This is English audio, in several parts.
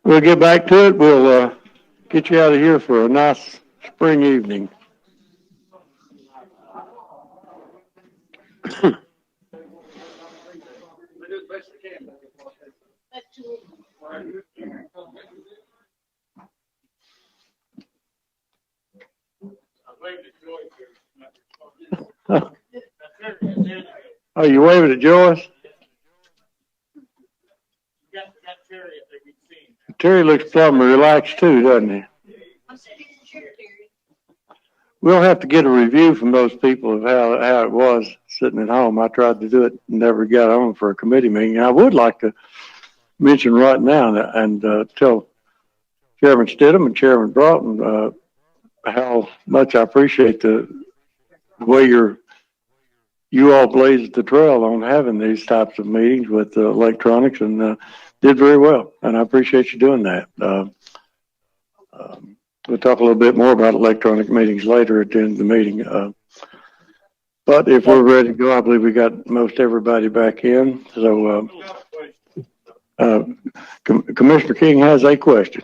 We'll get back to it. We'll get you out of here for a nice spring evening. Oh, you waving at Joyce? Terry looks plumb relaxed too, doesn't he? We'll have to get a review from those people of how it was sitting at home. I tried to do it, never got on for a committee meeting. I would like to mention right now and tell Chairman Stidham and Chairman Broughton how much I appreciate the way you all blazed the trail on having these types of meetings with electronics and did very well. And I appreciate you doing that. We'll talk a little bit more about electronic meetings later at the end of the meeting. But if we're ready to go, I believe we got most everybody back in. So Commissioner King has a question.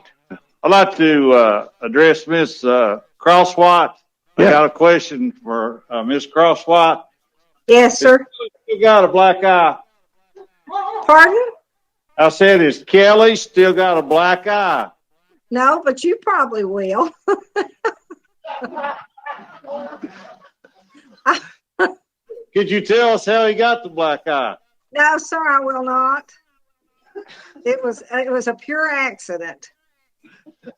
I'd like to address Ms. Crosswhite. I got a question for Ms. Crosswhite. Yes, sir. You got a black eye. Pardon? I said, is Kelly still got a black eye? No, but you probably will. Could you tell us how he got the black eye? No, sir, I will not. It was a pure accident.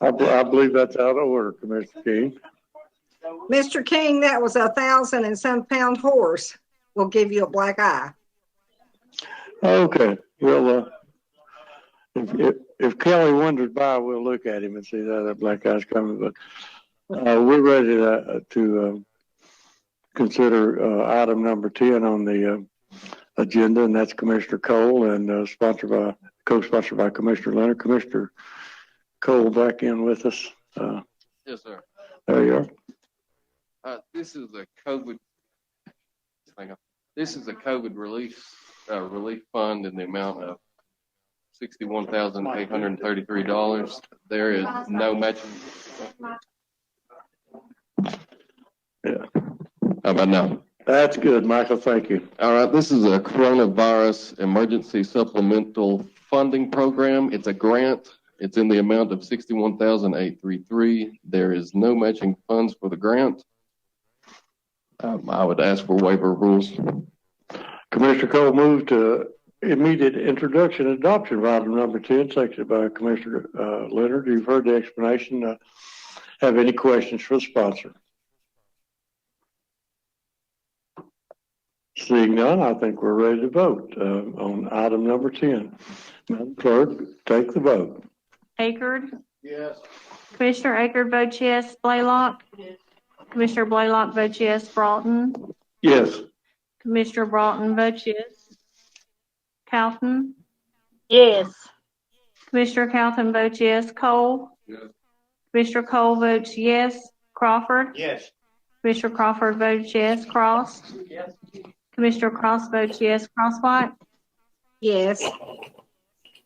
I believe that's out of order, Commissioner King. Mr. King, that was 1,000 and some pound horse will give you a black eye. Okay. Well, if Kelly wanders by, we'll look at him and see that black eye's coming. But we're ready to consider item number 10 on the agenda, and that's Commissioner Cole and co-sponsored by Commissioner Leonard. Commissioner Cole back in with us. Yes, sir. There you are. This is a COVID. This is a COVID relief fund in the amount of $61,833. There is no matching. Yeah. How about now? That's good, Michael. Thank you. All right. This is a coronavirus emergency supplemental funding program. It's a grant. It's in the amount of $61,833. There is no matching funds for the grant. I would ask for waiver of rules. Commissioner Cole moved to immediate introduction and adoption of item number 10, seconded by Commissioner Leonard. You've heard the explanation. Have any questions for the sponsor? Seeing none, I think we're ready to vote on item number 10. Madam Clerk, take the vote. Akerd? Yes. Commissioner Akerd votes yes. Blaylock? Yes. Commissioner Blaylock votes yes. Broughton? Yes. Commissioner Broughton votes yes. Calton? Yes. Commissioner Calton votes yes. Cole? Yes. Commissioner Cole votes yes. Crawford? Yes. Commissioner Crawford votes yes. Cross? Yes. Commissioner Cross votes yes. Crosswhite? Yes.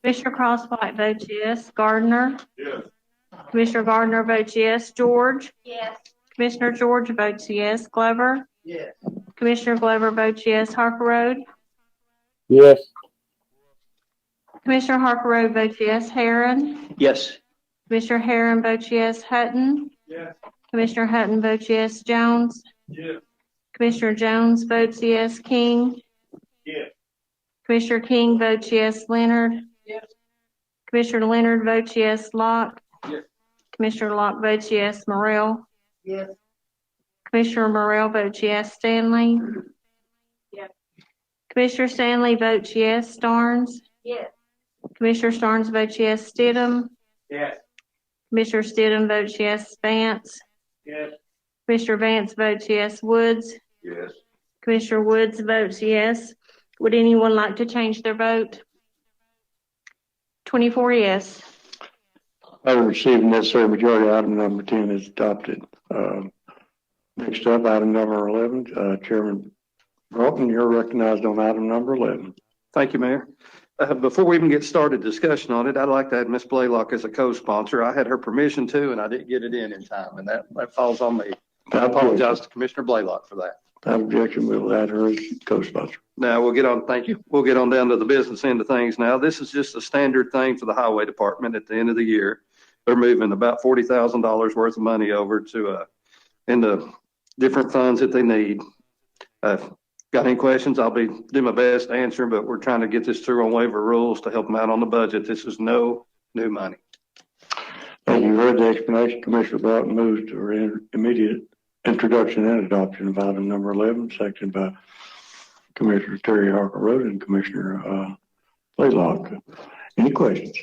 Commissioner Crosswhite votes yes. Gardner? Yes. Commissioner Gardner votes yes. George? Yes. Commissioner George votes yes. Glover? Yes. Commissioner Glover votes yes. Harker Road? Yes. Commissioner Harker Road votes yes. Herron? Yes. Commissioner Herron votes yes. Hutton? Yes. Commissioner Hutton votes yes. Jones? Yes. Commissioner Jones votes yes. King? Yes. Commissioner King votes yes. Leonard? Yes. Commissioner Leonard votes yes. Locke? Yes. Commissioner Locke votes yes. Morrell? Yes. Commissioner Morrell votes yes. Stanley? Yes. Commissioner Stanley votes yes. Starnes? Yes. Commissioner Starnes votes yes. Stidham? Yes. Commissioner Stidham votes yes. Vance? Yes. Commissioner Vance votes yes. Woods? Yes. Commissioner Woods votes yes. Would anyone like to change their vote? 24 yes. Having received necessary majority, item number 10 is adopted. Next up, item number 11. Chairman Broughton, you're recognized on item number 11. Thank you, Mayor. Before we even get started discussion on it, I'd like to have Ms. Blaylock as a co-sponsor. I had her permission to, and I didn't get it in time, and that falls on me. I apologize to Commissioner Blaylock for that. Without objection, we'll add her as co-sponsor. Now we'll get on, thank you. We'll get on down to the business end of things now. This is just a standard thing for the highway department at the end of the year. They're moving about $40,000 worth of money over to, into different funds that they need. Got any questions? I'll do my best to answer, but we're trying to get this through on waiver rules to help them out on the budget. This is no new money. And you heard the explanation. Commissioner Broughton moves to immediate introduction and adoption of item number 11, seconded by Commissioner Terry Harker Road and Commissioner Blaylock. Any questions?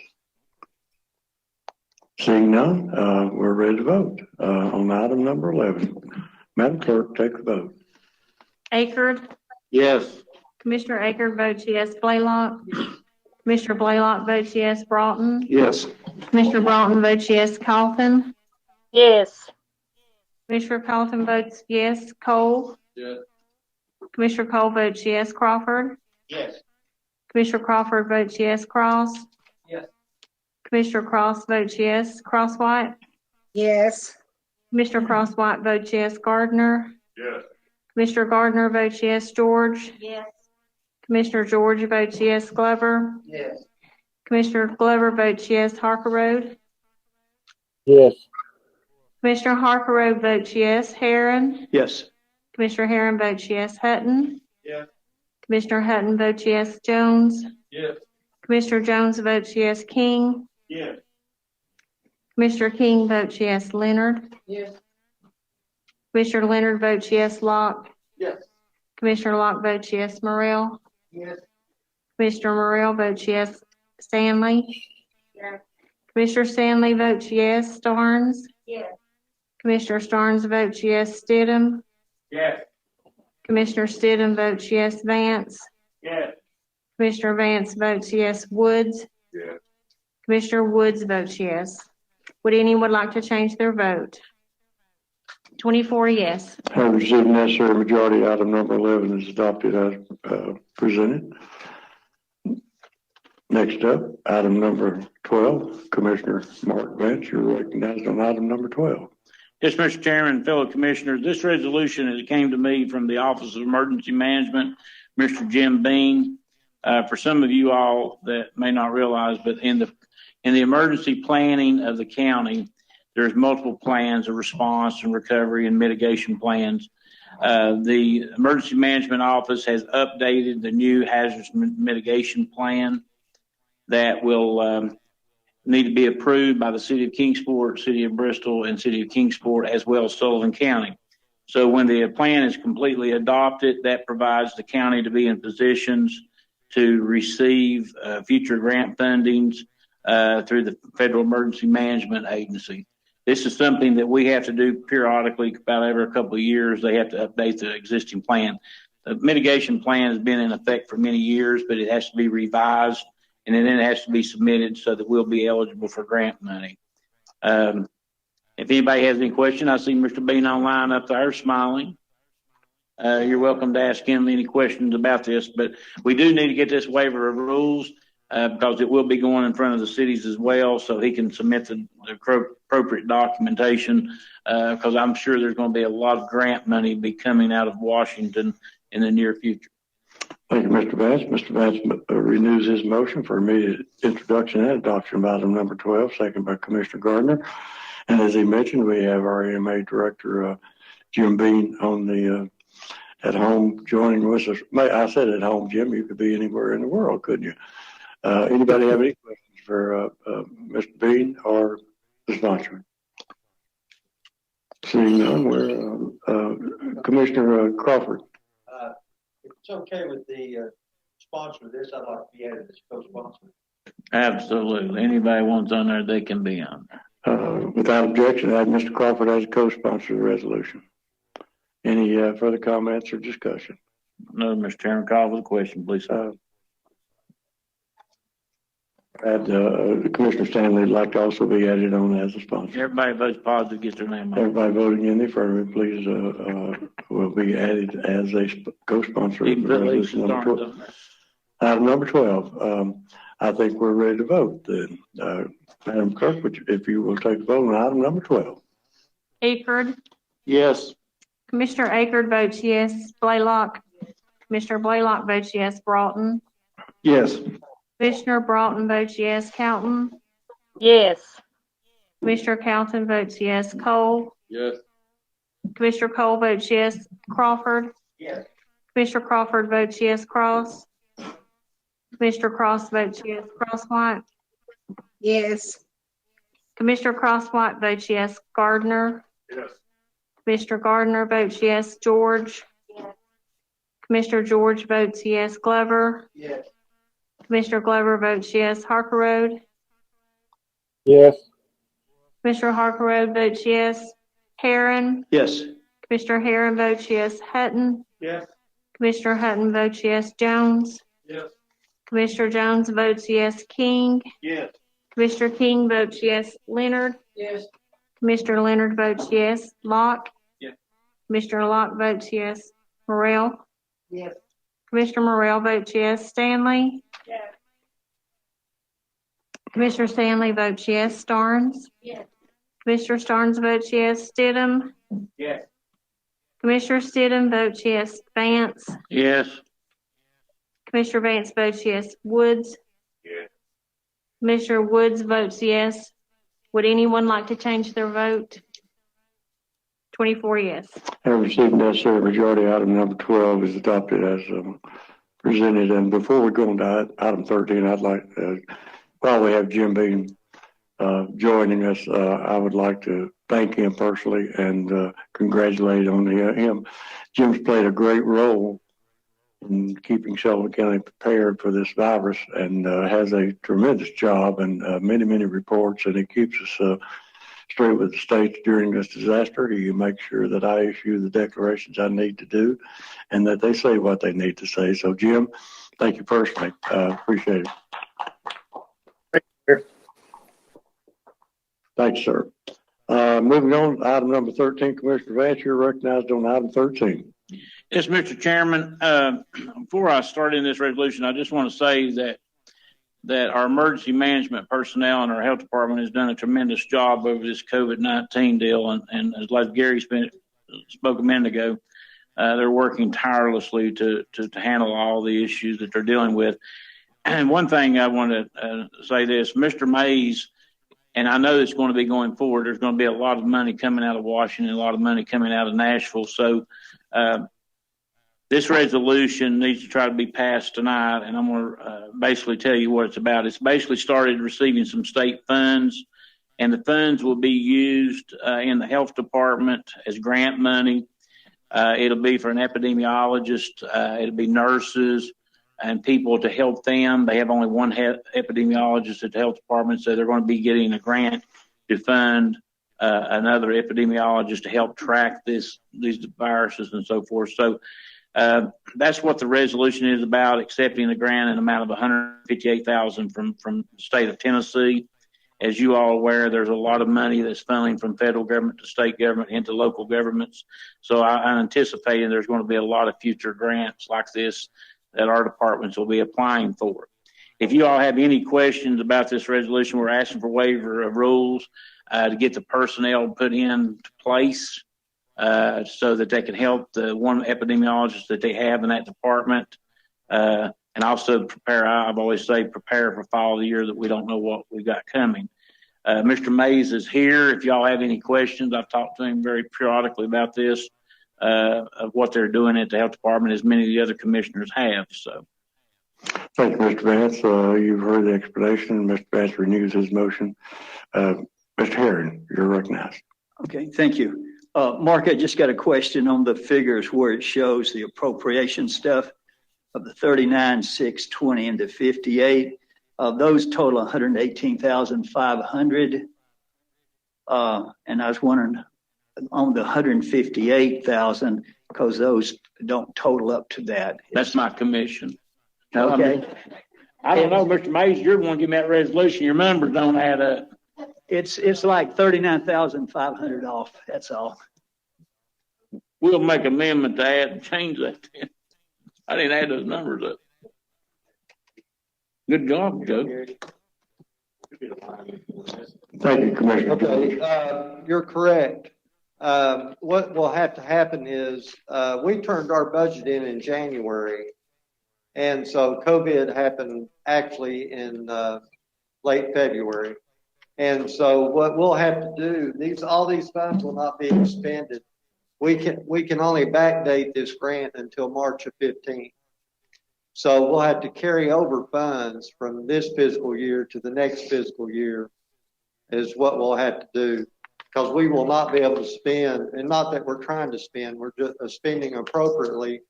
Seeing none, we're ready to vote on item number 11. Madam Clerk, take the vote. Akerd, Yes. Commissioner Akerd votes yes. Blaylock, Commissioner Blaylock votes yes. Broughton, Yes. Commissioner Broughton votes yes. Colton, Yes. Commissioner Colton votes yes. Cole, Yes. Commissioner Cole votes yes. Crawford, Yes. Commissioner Crawford votes yes. Cross, Yes. Commissioner Cross votes yes. Crosswhite, Yes. Commissioner Crosswhite votes yes. Gardner, Yes. Commissioner Gardner votes yes. George, Yes. Commissioner George votes yes. Glover, Yes. Commissioner Glover votes yes. Harker Road, Yes. Commissioner Harker Road votes yes. Herron, Yes. Commissioner Herron votes yes. Hutton, Yes. Commissioner Hutton votes yes. Jones, Yes. Commissioner Jones votes yes. King, Yes. Commissioner King votes yes. Leonard, Yes. Commissioner Leonard votes yes. Locke, Yes. Commissioner Locke votes yes. Morrell, Yes. Commissioner Morrell votes yes. Stanley, Yes. Commissioner Stanley votes yes. Starnes, Yes. Commissioner Starnes votes yes. Stidham, Yes. Commissioner Stidham votes yes. Vance, Yes. Commissioner Vance votes yes. Woods, Yes. Commissioner Woods votes yes. Would anyone like to change their vote? 24 yes. Have received necessary majority. Item number 11 is adopted as presented. Next up, item number 12, Commissioner Mark Vance, you're recognized on item number 12. Yes, Mr. Chairman, fellow commissioners, this resolution has came to me from the Office of Emergency Management, Mr. Jim Bean. For some of you all that may not realize, but in the emergency planning of the county, there's multiple plans of response and recovery and mitigation plans. The Emergency Management Office has updated the new hazardous mitigation plan that will need to be approved by the City of Kingsport, City of Bristol, and City of Kingsport, as well as Sullivan County. So when the plan is completely adopted, that provides the county to be in positions to receive future grant fundings through the Federal Emergency Management Agency. This is something that we have to do periodically, about every couple of years. They have to update the existing plan. The mitigation plan has been in effect for many years, but it has to be revised, and then it has to be submitted so that we'll be eligible for grant money. If anybody has any question, I see Mr. Bean online up there smiling. You're welcome to ask him any questions about this, but we do need to get this waiver of rules because it will be going in front of the cities as well, so he can submit the appropriate documentation because I'm sure there's going to be a lot of grant money be coming out of Washington in the near future. Thank you, Mr. Vance. Mr. Vance renews his motion for immediate introduction and adoption of item number 12, second by Commissioner Gardner. And as he mentioned, we have our EMA Director, Jim Bean, on the at home joining with us. I said at home, Jim, you could be anywhere in the world, couldn't you? Anybody have any questions for Mr. Bean or the sponsor? Seeing none, we're Commissioner Crawford. If it's okay with the sponsor of this, I'd like to be added as co-sponsor. Absolutely. Anybody wants on there, they can be on there. Without objection, I have Mr. Crawford as a co-sponsor of the resolution. Any further comments or discussion? No, Mr. Chairman, call for the question, please. Commissioner Stanley would like to also be added on as a sponsor. Everybody votes positive, gets their name on. Everybody voting in the affirmative, please, will be added as a co-sponsor of the resolution number 12. Item number 12, I think we're ready to vote then. Madam Clerk, if you will take the vote on item number 12. Akerd, Yes. Commissioner Akerd votes yes. Blaylock, Commissioner Blaylock votes yes. Broughton, Yes. Commissioner Broughton votes yes. Cowton, Yes. Commissioner Cowton votes yes. Cole, Yes. Commissioner Cole votes yes. Crawford, Yes. Commissioner Crawford votes yes. Cross, Commissioner Cross votes yes. Crosswhite, Yes. Commissioner Crosswhite votes yes. Gardner, Yes. Commissioner Gardner votes yes. George, Commissioner George votes yes. Glover, Yes. Commissioner Glover votes yes. Harkerode, Yes. Commissioner Harkerode votes yes. Herron, Yes. Commissioner Herron votes yes. Hutton, Yes. Commissioner Hutton votes yes. Jones, Yes. Commissioner Jones votes yes. King, Yes. Commissioner King votes yes. Leonard, Yes. Commissioner Leonard votes yes. Locke, Yes. Commissioner Locke votes yes. Morrell, Yes. Commissioner Morrell votes yes. Stanley, Yes. Commissioner Stanley votes yes. Starnes, Yes. Commissioner Starnes votes yes. Stidham, Yes. Commissioner Stidham votes yes. Vance, Yes. Commissioner Vance votes yes. Woods, Yes. Commissioner Woods votes yes. Would anyone like to change their vote? 24 yes. Having received necessary majority, item number 12 is adopted as presented. And before we go on to item 13, I'd like, while we have Jim Beam joining us, I would like to thank him personally and congratulate on him. Jim's played a great role in keeping Sullivan County prepared for this virus and has a tremendous job and many, many reports, and he keeps us straight with the state during this disaster. He makes sure that I issue the declarations I need to do and that they say what they need to say. So, Jim, thank you personally. Appreciate it. Thanks, sir. Moving on, item number 13, Commissioner Vance, you're recognized on item 13. Yes, Mr. Chairman, before I start in this resolution, I just want to say that our emergency management personnel and our health department has done a tremendous job over this COVID-19 deal. And as like Gary spoke a minute ago, they're working tirelessly to handle all the issues that they're dealing with. And one thing I want to say this, Mr. Mays, and I know it's going to be going forward, there's going to be a lot of money coming out of Washington, a lot of money coming out of Nashville. So this resolution needs to try to be passed tonight, and I'm going to basically tell you what it's about. It's basically started receiving some state funds, and the funds will be used in the health department as grant money. It'll be for an epidemiologist. It'll be nurses and people to help them. They have only one epidemiologist at the health department, so they're going to be getting a grant to fund another epidemiologist to help track these viruses and so forth. So that's what the resolution is about, accepting the grant in an amount of $158,000 from the state of Tennessee. As you all are aware, there's a lot of money that's funneling from federal government to state government into local governments. So I'm anticipating there's going to be a lot of future grants like this that our departments will be applying for. If you all have any questions about this resolution, we're asking for waiver of rules to get the personnel put into place so that they can help the one epidemiologist that they have in that department. And also prepare, I've always say, prepare for fall of the year that we don't know what we've got coming. Mr. Mays is here. If y'all have any questions, I've talked to him very periodically about this, of what they're doing at the health department, as many of the other commissioners have. So, Thank you, Mr. Vance. You've heard the explanation. Mr. Vance renews his motion. Mr. Herron, you're recognized. Okay, thank you. Mark, I just got a question on the figures where it shows the appropriation stuff of the 39,620 and the 58. Those total 118,500. And I was wondering on the 158,000, because those don't total up to that. that's my commission. Okay. I don't know, Mr. Mays, you're the one giving that resolution. Your numbers don't add up. It's like 39,500 off. That's all. We'll make amendment to add and change that. I didn't add those numbers up. Good job, Joe. Thank you, Commissioner. Okay, you're correct. What will have to happen is, we turned our budget in January. And so COVID happened actually in, late February. And so what we'll have to do, all these funds will not be expended. We can only backdate this grant until March of 15. So we'll have to carry over funds from this fiscal year to the next fiscal year is what we'll have to do, because we will not be able to spend, and not that we're trying to spend, we're just spending appropriately,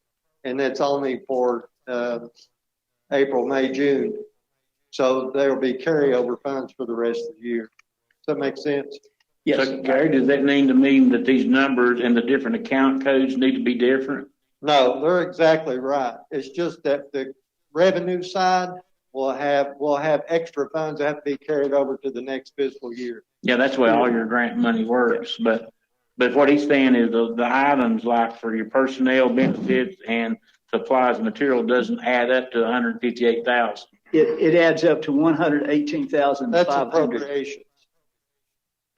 and that's only for April, May, June. So there will be carryover funds for the rest of the year. Does that make sense? Yes. So, Gary, does that mean to me that these numbers and the different account codes need to be different? No, they're exactly right. It's just that the revenue side will have extra funds that have to be carried over to the next fiscal year. Yeah, that's the way all your grant money works. But what he's saying is the items like for your personnel benefits and supplies and material doesn't add up to 158,000. It adds up to 118,500. That's appropriations.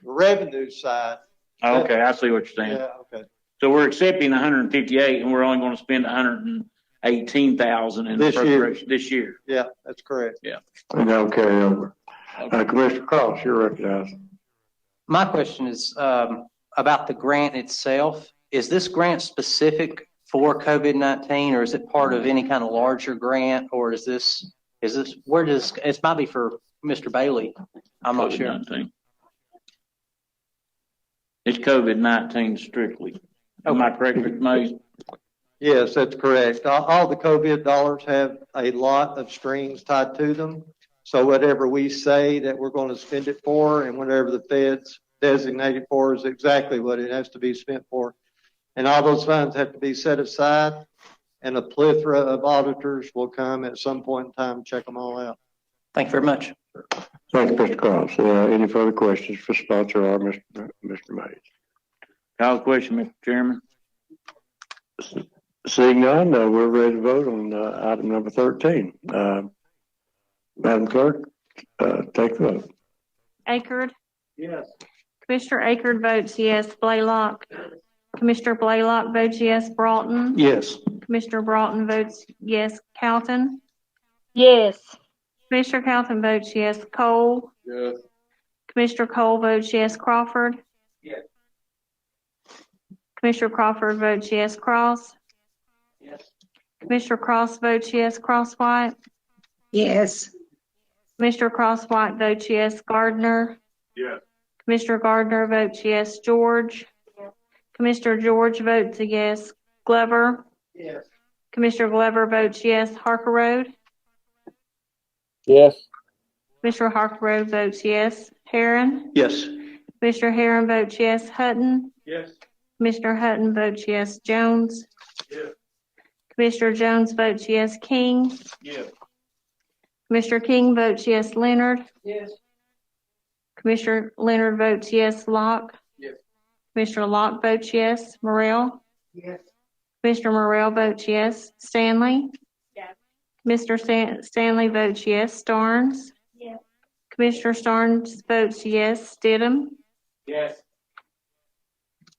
The revenue side. Okay, I see what you're saying. Yeah, okay. So we're accepting 158 and we're only going to spend 118,000 in This year. preparation this year. Yeah, that's correct. Yeah. And that'll carry over. Commissioner Cross, you're recognized. My question is about the grant itself. Is this grant specific for COVID-19, or is it part of any kind of larger grant, or is this where does it might be for Mr. Bailey? I'm not sure. It's COVID-19 strictly. Am I correct, Mr. Mays? Yes, that's correct. All the COVID dollars have a lot of strings tied to them. So whatever we say that we're going to spend it for, and whatever the feds designate it for, is exactly what it has to be spent for. And all those funds have to be set aside, and a plethora of auditors will come at some point in time and check them all out. Thank you very much. Thank you, Mr. Cross. Any further questions for sponsor or Mr. Mays? Call the question, Mr. Chairman. Seeing none, we're ready to vote on item number 13. Madam Clerk, take the vote. Akerd? Yes. Commissioner Akerd votes yes. Blaylock? Commissioner Blaylock votes yes. Broughton? Yes. Commissioner Broughton votes yes. Calton? Yes. Commissioner Calton votes yes. Cole? Yes. Commissioner Cole votes yes. Crawford? Yes. Commissioner Crawford votes yes. Cross? Yes. Commissioner Cross votes yes. Crosswhite? Yes. Commissioner Crosswhite votes yes. Gardner? Yes. Commissioner Gardner votes yes. George? Commissioner George votes yes. Glover? Yes. Commissioner Glover votes yes. Harkerode? Yes. Commissioner Harkerode votes yes. Herron? Yes. Commissioner Herron votes yes. Hutton? Yes. Commissioner Hutton votes yes. Jones? Yes. Commissioner Jones votes yes. King? Yes. Commissioner King votes yes. Leonard? Yes. Commissioner Leonard votes yes. Locke? Yes. Commissioner Locke votes yes. Morrell? Yes. Commissioner Morrell votes yes. Stanley? Yes. Mr. Stanley votes yes. Starnes? Yes. Commissioner Starnes votes yes. Stidham? Yes.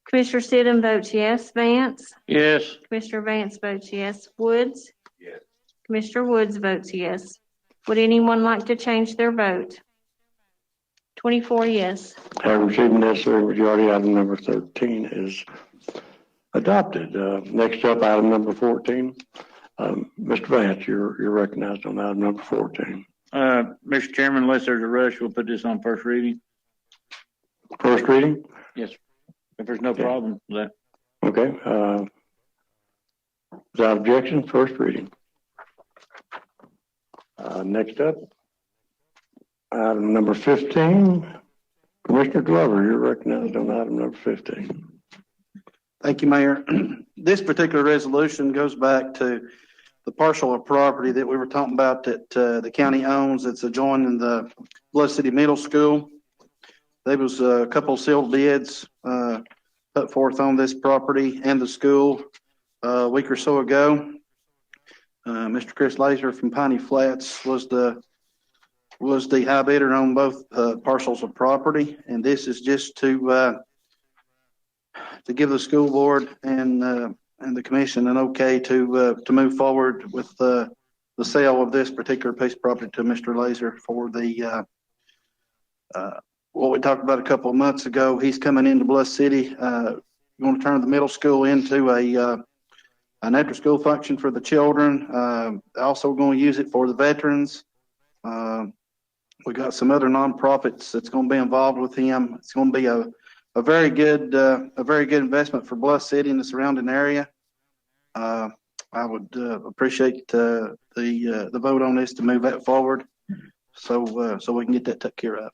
Commissioner Stidham votes yes. Vance? Yes. Commissioner Vance votes yes. Woods? Yes. Commissioner Woods votes yes. Would anyone like to change their vote? 24 yes. Having received the necessary majority, item number 13 is adopted. Next up, item number 14. Mr. Vance, you're recognized on item number 14. Mr. Chairman, unless there's a rush, we'll put this on first reading. First reading? Yes. If there's no problem with that. Okay. Without objection, first reading. Next up, item number 15. Commissioner Glover, you're recognized on item number 15. Thank you, Mayor. This particular resolution goes back to the parcel of property that we were talking about that the county owns. It's adjoining the Blood City Middle School. There was a couple sealed bids put forth on this property and the school a week or so ago. Mr. Chris Laser from Piney Flats was the high bidder on both parcels of property, and this is just to give the school board and the commission an okay to move forward with the sale of this particular piece of property to Mr. Laser for the what we talked about a couple of months ago. He's coming into Bluff City. Going to turn the middle school into an after school function for the children. Also going to use it for the veterans. We got some other nonprofits that's going to be involved with him. It's going to be a very good investment for Bluff City and the surrounding area. I would appreciate the vote on this to move that forward, so we can get that taken care of.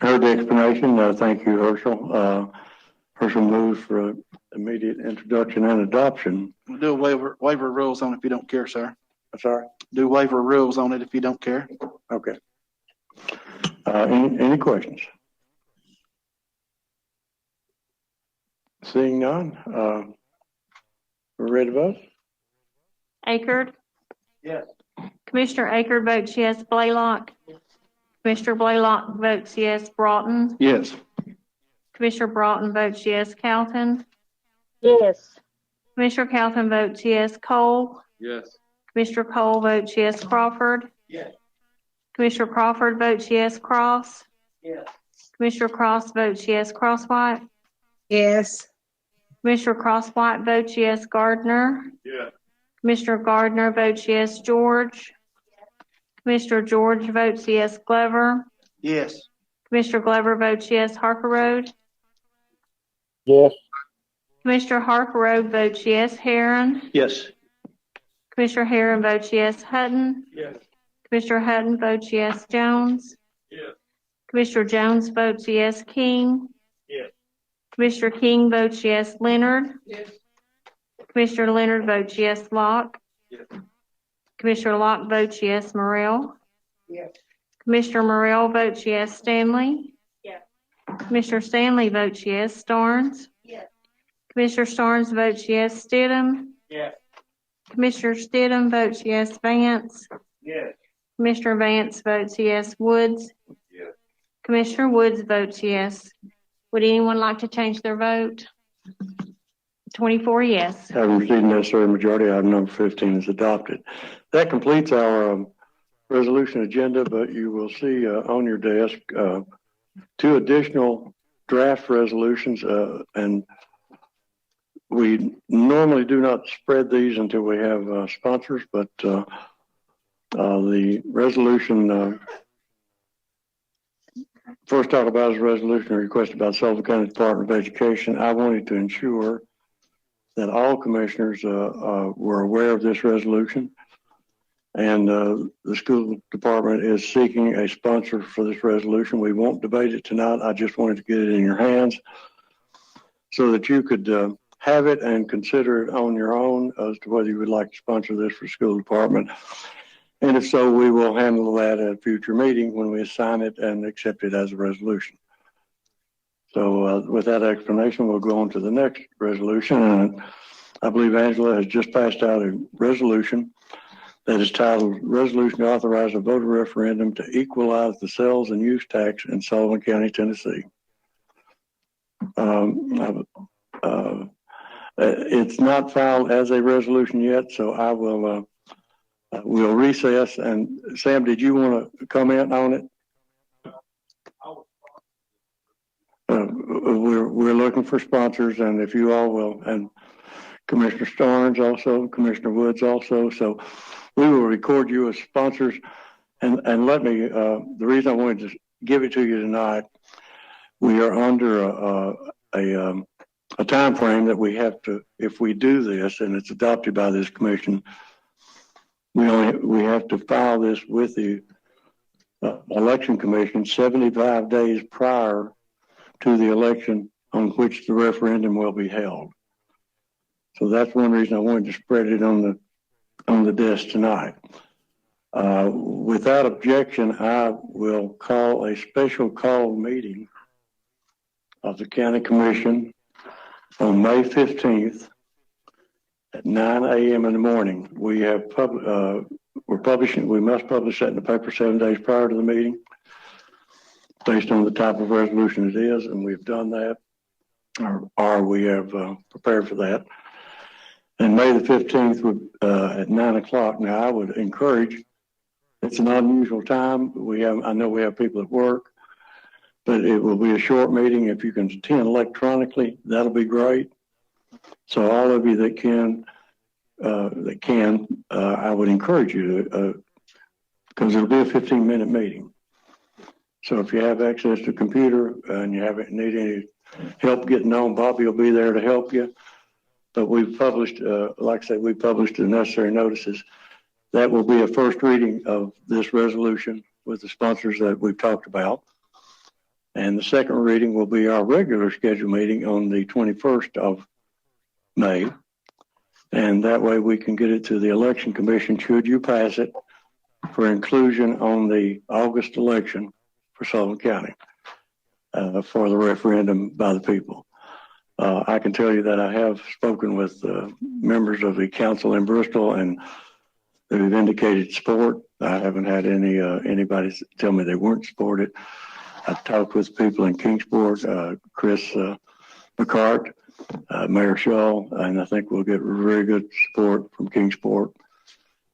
Heard the explanation. Thank you, Herschel. Herschel moves for immediate introduction and adoption. We'll do a waiver rules on it if you don't care, sir. Sorry? Do waiver rules on it if you don't care. Okay. Any questions? Seeing none, we're ready to vote? Akerd? Yes. Commissioner Akerd votes yes. Blaylock? Commissioner Blaylock votes yes. Broughton? Yes. Commissioner Broughton votes yes. Calton? Yes. Commissioner Calton votes yes. Cole? Yes. Commissioner Cole votes yes. Crawford? Yes. Commissioner Crawford votes yes. Cross? Yes. Commissioner Cross votes yes. Crosswhite? Yes. Commissioner Crosswhite votes yes. Gardner? Yes. Commissioner Gardner votes yes. George? Commissioner George votes yes. Glover? Yes. Commissioner Glover votes yes. Harper Road? Yes. Commissioner Harper Road votes yes. Heron? Yes. Commissioner Heron votes yes. Hutton? Yes. Commissioner Hutton votes yes. Jones? Yes. Commissioner Jones votes yes. King? Yes. Commissioner King votes yes. Leonard? Yes. Commissioner Leonard votes yes. Locke? Yes. Commissioner Locke votes yes. Morrell? Yes. Commissioner Morrell votes yes. Stanley? Yes. Commissioner Stanley votes yes. Starnes? Yes. Commissioner Starnes votes yes. Stidham? Yes. Commissioner Stidham votes yes. Vance? Yes. Commissioner Vance votes yes. Woods? Yes. Commissioner Woods votes yes. Would anyone like to change their vote? 24 yes. Having received necessary majority, item number 15 is adopted. That completes our resolution agenda, but you will see on your desk 2 additional draft resolutions, and we normally do not spread these until we have sponsors, but the resolution first talk about is a resolution requested by Sullivan County Department of Education. I wanted to ensure that all commissioners were aware of this resolution, and the school department is seeking a sponsor for this resolution. We won't debate it tonight. I just wanted to get it in your hands so that you could have it and consider it on your own as to whether you would like to sponsor this for school department. And if so, we will handle that at a future meeting when we assign it and accept it as a resolution. So with that explanation, we'll go on to the next resolution. And I believe Angela has just passed out a resolution that is titled Resolution to Authorize a Voter Referendum to Equalize the Sales and Use Tax in Sullivan County, Tennessee. It's not filed as a resolution yet, so I will we'll recess. And Sam, did you want to comment on it? We're looking for sponsors, and if you all will, and Commissioner Starnes also, Commissioner Woods also, so we will record you as sponsors. And let me, the reason I wanted to give it to you tonight, we are under a time frame that we have to, if we do this and it's adopted by this commission, we have to file this with the election commission 75 days prior to the election on which the referendum will be held. So that's one reason I wanted to spread it on the desk tonight. Without objection, I will call a special call meeting of the County Commission on May 15th at 9 a.m. in the morning. We have we must publish that in the paper 7 days prior to the meeting based on the type of resolution it is, and we've done that, or we have prepared for that. And May the 15th at 9 o'clock. Now, I would encourage, it's an unusual time. I know we have people at work, but it will be a short meeting. If you can attend electronically, that'll be great. So all of you that can, I would encourage you to, because it'll be a 15-minute meeting. So if you have access to a computer and you need any help getting on, Bobby will be there to help you. But we've published, like I said, we published the necessary notices. That will be a first reading of this resolution with the sponsors that we've talked about. And the second reading will be our regular scheduled meeting on the 21st of May. And that way we can get it to the election commission, should you pass it, for inclusion on the August election for Sullivan County for the referendum by the people. I can tell you that I have spoken with members of the council in Bristol, and they've indicated support. I haven't had anybody tell me they weren't supported. I've talked with people in Kingsport, Chris McCart, Mayor Shaw, and I think we'll get very good support from Kingsport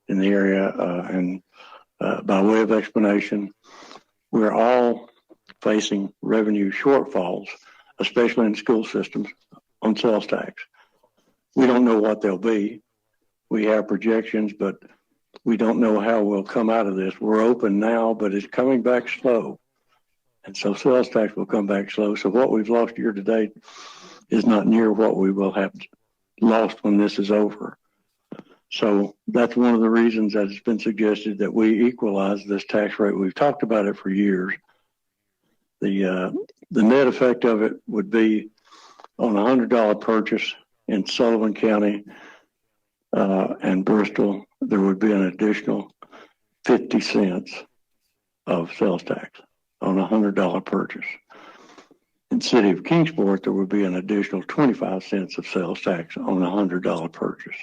in the area. And by way of explanation, we're all facing revenue shortfalls, especially in school systems, on sales tax. We don't know what they'll be. We have projections, but we don't know how we'll come out of this. We're open now, but it's coming back slow. And so sales tax will come back slow. So what we've lost year to date is not near what we will have lost when this is over. So that's one of the reasons that it's been suggested that we equalize this tax rate. We've talked about it for years. The net effect of it would be on a $100 purchase in Sullivan County and Bristol, there would be an additional 50 cents of sales tax on a $100 purchase. In the city of Kingsport, there would be an additional 25 cents of sales tax on a $100 purchase.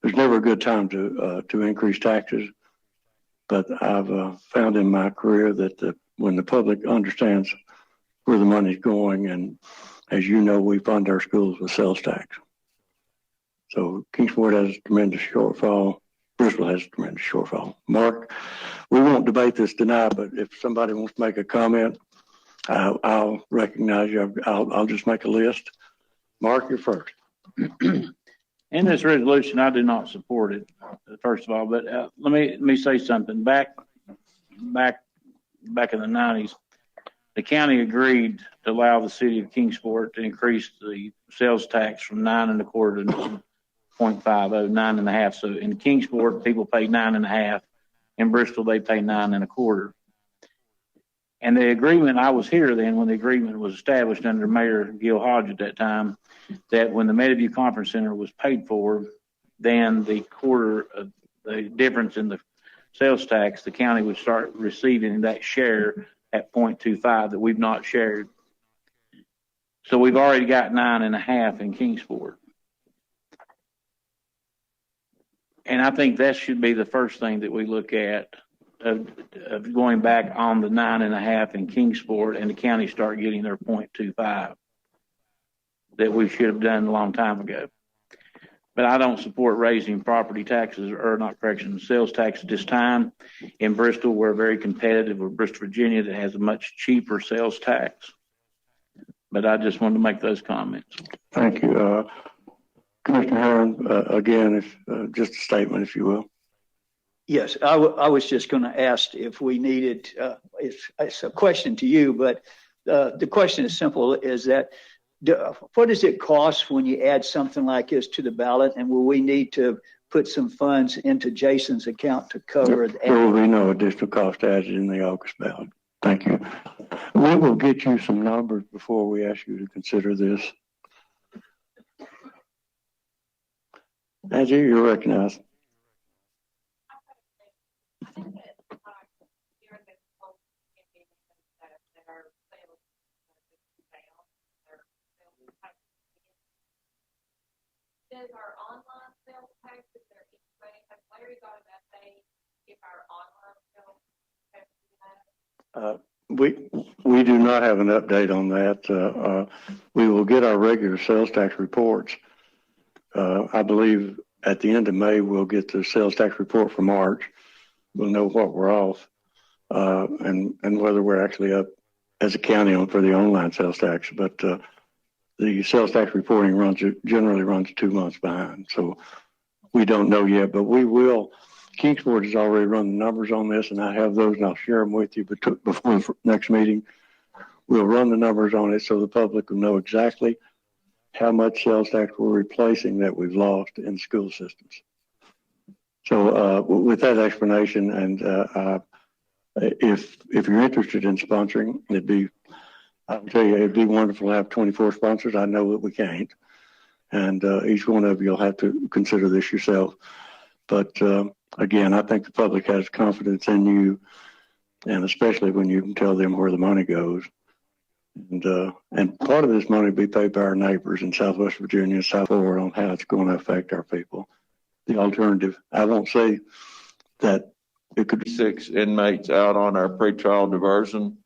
There's never a good time to increase taxes, but I've found in my career that when the public understands where the money's going, and as you know, we fund our schools with sales tax. So Kingsport has a tremendous shortfall. Bristol has a tremendous shortfall. Mark, we won't debate this tonight, but if somebody wants to make a comment, I'll recognize you. I'll just make a list. Mark, you're first. In this resolution, I do not support it, first of all, but let me say something. Back in the 90s, the county agreed to allow the city of Kingsport to increase the sales tax from 9.25 to 0.50, 9.5. So in Kingsport, people pay 9.5. In Bristol, they pay 9.25. And the agreement, I was here then when the agreement was established under Mayor Gil Hodge at that time, that when the Meadowview Conference Center was paid for, then the difference in the sales tax, the county would start receiving that share at 0.25 that we've not shared. So we've already got 9.5 in Kingsport. And I think that should be the first thing that we look at of going back on the 9.5 in Kingsport, and the county start getting their 0.25 that we should have done a long time ago. But I don't support raising property taxes, or not correction, sales tax at this time. In Bristol, we're very competitive with Bristol, Virginia, that has a much cheaper sales tax. But I just wanted to make those comments. Thank you. Commissioner Herron, again, if just a statement, if you will. Yes, I was just going to ask if we needed, it's a question to you, but the question is simple, is that what does it cost when you add something like this to the ballot, and will we need to put some funds into Jason's account to cover that? There will be no additional cost added in the August ballot. Thank you. We will get you some numbers before we ask you to consider this. Angie, you're recognized. is our online sales tax, is there any way, has Larry thought about saying if our online sales tax? We do not have an update on that. We will get our regular sales tax reports. I believe at the end of May, we'll get the sales tax report for March. We'll know what we're off, and whether we're actually up as a county for the online sales tax. But the sales tax reporting generally runs 2 months behind. So we don't know yet, but we will. Kingsport has already run the numbers on this, and I have those, and I'll share them with you before the next meeting. We'll run the numbers on it so the public will know exactly how much sales tax we're replacing that we've lost in school systems. So with that explanation, and if you're interested in sponsoring, I'll tell you, it'd be wonderful to have 24 sponsors. I know that we can't, and each one of you will have to consider this yourself. But again, I think the public has confidence in you, and especially when you can tell them where the money goes. And part of this money will be paid by our neighbors in Southwest Virginia and South Florida on how it's going to affect our people. The alternative, I won't say that it could be 6 inmates out on our pretrial diversion,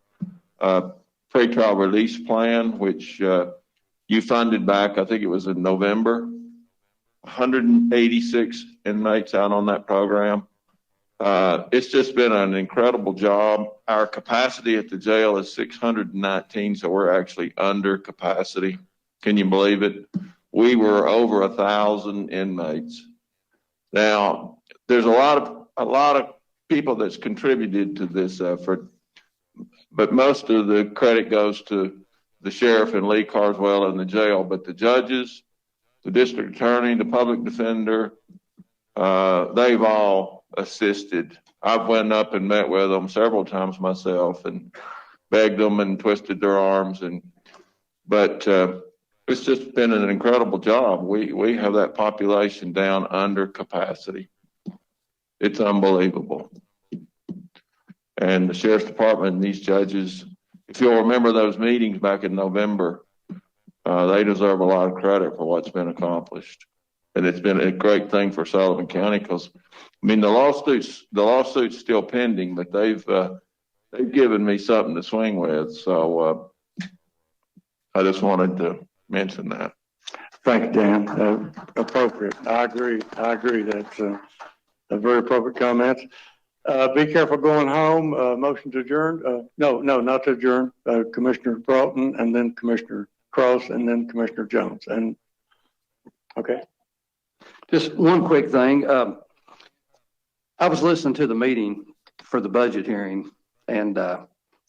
pretrial release plan, which you funded back, I think it was in November. 186 inmates out on that program. It's just been an incredible job. Our capacity at the jail is 619, so we're actually under capacity. Can you believe it? We were over 1,000 inmates. Now, there's a lot of people that's contributed to this effort, but most of the credit goes to the sheriff and Lee Carswell in the jail. But the judges, the district attorney, the public defender, they've all assisted. I've went up and met with them several times myself and begged them and twisted their arms. But it's just been an incredible job. We have that population down under capacity. It's unbelievable. And the sheriff's department and these judges, if you'll remember those meetings back in November, they deserve a lot of credit for what's been accomplished. And it's been a great thing for Sullivan County because, I mean, the lawsuit's still pending, but they've given me something to swing with. So I just wanted to mention that. Thank you, Dan. Appropriate. I agree. That's a very appropriate comment. Be careful going home. Motion to adjourn. No, not to adjourn. Commissioner Broughton, and then Commissioner Cross, and then Commissioner Jones. And okay. Just one quick thing. I was listening to the meeting for the budget hearing, and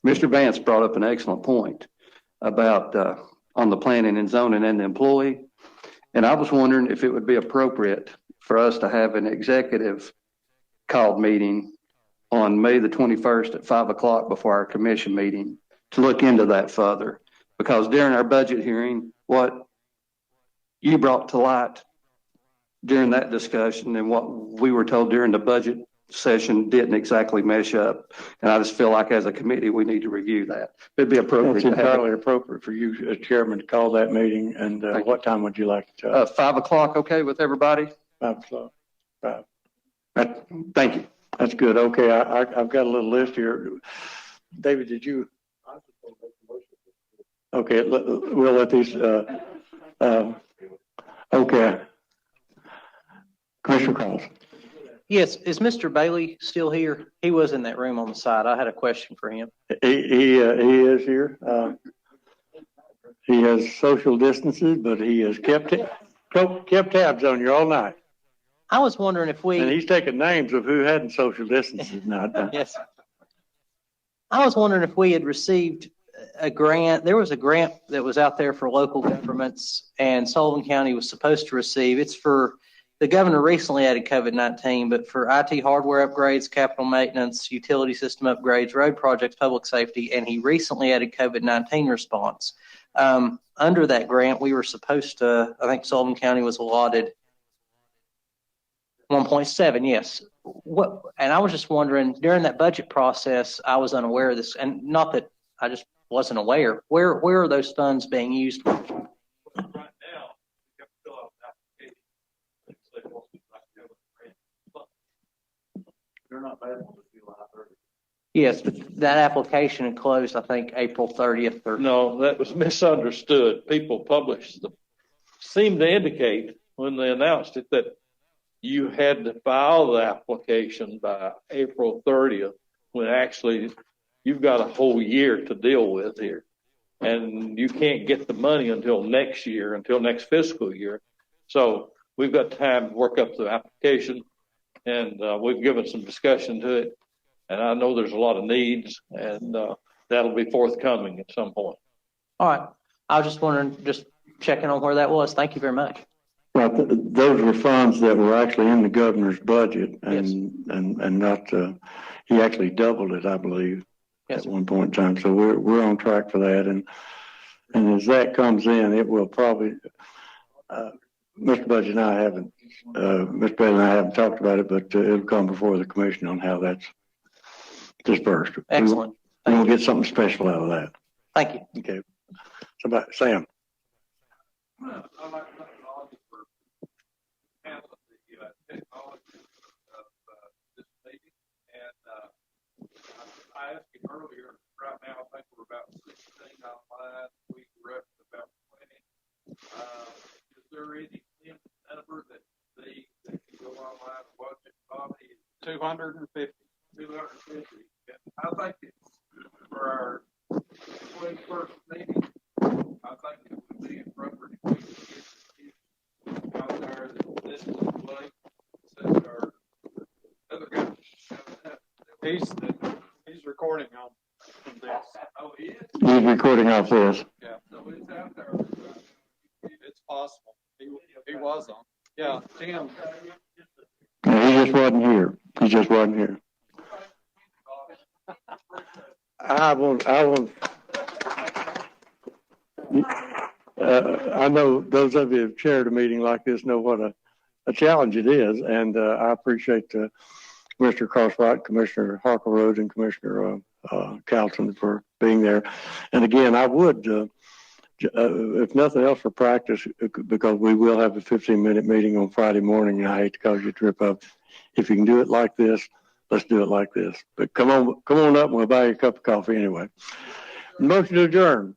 Mr. Vance brought up an excellent point about on the planning and zoning and the employee. And I was wondering if it would be appropriate for us to have an executive called meeting on May the 21st at 5 o'clock before our commission meeting to look into that further. Because during our budget hearing, what you brought to light during that discussion and what we were told during the budget session didn't exactly mesh up. And I just feel like as a committee, we need to review that. It'd be appropriate. It's entirely appropriate for you as chairman to call that meeting. And what time would you like to? 5 o'clock, okay with everybody? 5 o'clock. 5. Thank you. That's good. Okay, I've got a little list here. David, did you? Okay, we'll let these. Okay. Commissioner Cross. Yes, is Mr. Bailey still here? He was in that room on the side. I had a question for him. He is here. He has social distances, but he has kept tabs on you all night. I was wondering if and he's taking names of who hadn't social distances not. Yes. I was wondering if we had received a grant. There was a grant that was out there for local governments, and Sullivan County was supposed to receive. It's for the governor recently added COVID-19, but for IT hardware upgrades, capital maintenance, utility system upgrades, road projects, public safety, and he recently added COVID-19 response. Under that grant, we were supposed to, I think Sullivan County was allotted 1.7, yes. And I was just wondering, during that budget process, I was unaware of this, and not that I just wasn't aware. Where are those funds being used? Right now, we have to fill out an application. they're not available to July 30th. Yes, but that application closed, I think, April 30th or. No, that was misunderstood. People seemed to indicate when they announced it that you had to file the application by April 30th, when actually you've got a whole year to deal with here. And you can't get the money until next year, until next fiscal year. So we've got time to work up the application, and we've given some discussion to it. And I know there's a lot of needs, and that'll be forthcoming at some point. All right. I was just wondering, just checking on where that was. Thank you very much. Right, those were funds that were actually in the governor's budget, Yes. and not, he actually doubled it, I believe, Yes, at one point in time. So we're on track for that, and as that comes in, it will probably, Mr. Budget and I haven't, Mr. Bailey and I haven't talked about it, but it'll come before the commission on how that's dispersed. excellent. We'll get something special out of that. Thank you. Okay. Somebody, Sam. I'd like to thank all of you for handling the technology of this meeting. And I asked you earlier, right now, I think we're about 16 online. We were up to about 20. Is there any number that they can go online and watch it? Bobby? 250. 250. And I think it's for our 21st meeting. I think it would be appropriate if we could get out there that this is the way, since our other guy, he's recording on this. Oh, he is? He's recording off this. Yeah, so it's out there. It's possible. He was on. Yeah, Tim. No, he just wasn't here. He just wasn't here. I know those of you who've chaired a meeting like this know what a challenge it is, and I appreciate Mr. Crosswhite, Commissioner Harkleroad, and Commissioner Calton for being there. And again, I would, if nothing else for practice, because we will have a 15-minute meeting on Friday morning, and I hate to cause you a trip up. If you can do it like this, let's do it like this. But come on up, and we'll buy you a cup of coffee anyway. Motion to adjourn.